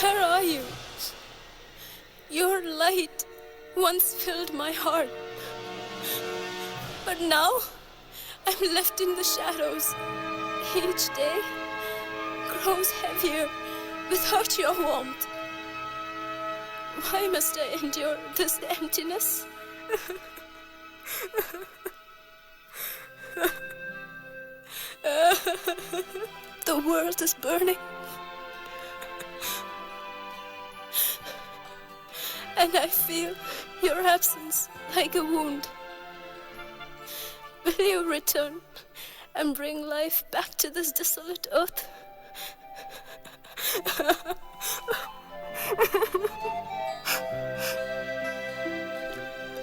Where are you? Your light once filled my heart, but now I'm left in the shadows. Each day grows heavier without your warmth. Why must I endure this emptiness? The world is burning, and I feel your absence like a wound. Will you return and bring life back to this desolate earth?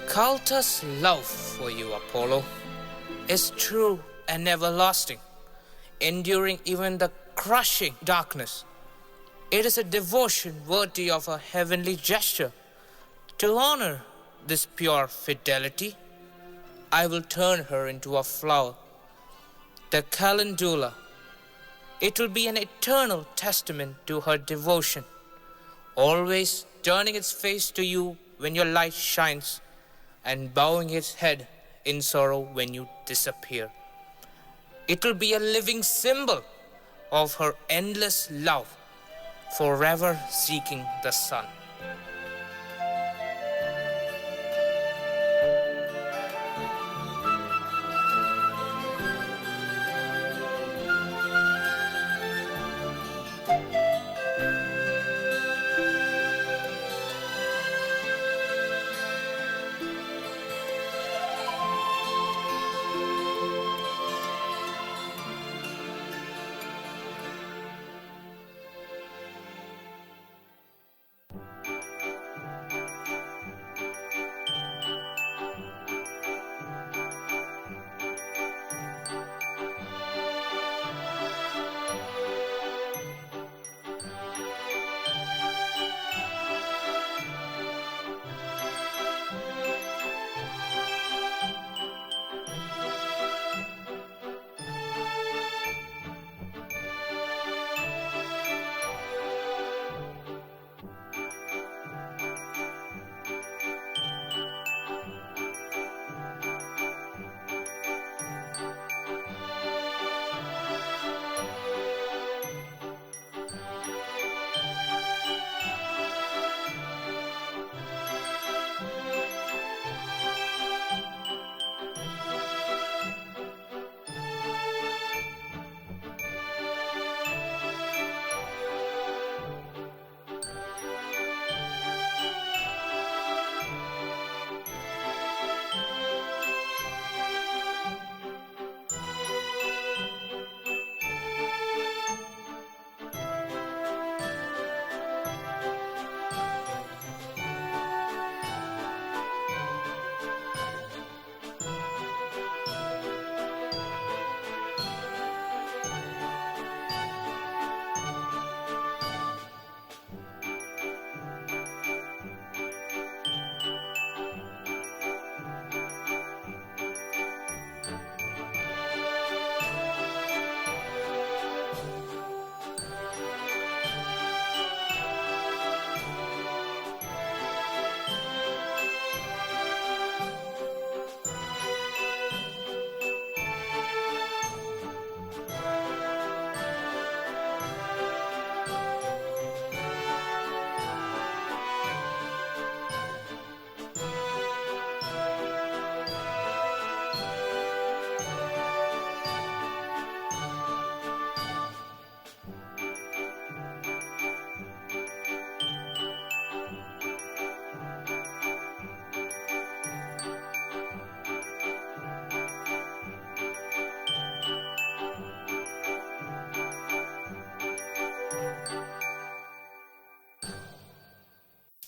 Cultus' love for you, Apollo, is true and everlasting, enduring even the crushing darkness. It is a devotion worthy of a heavenly gesture. To honor this pure fidelity, I will turn her into a flower, the calendula. It will be an eternal testament to her devotion, always turning its face to you when your light shines, and bowing its head in sorrow when you disappear. It will be a living symbol of her endless love, forever seeking the sun.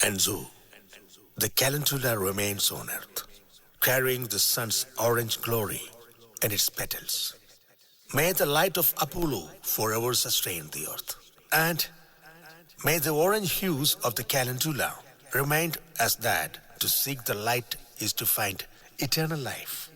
And so, the calendula remains on earth, carrying the sun's orange glory in its petals. May the light of Apollo forever sustain the earth. And may the orange hues of the calendula remain as that to seek the light is to find eternal life.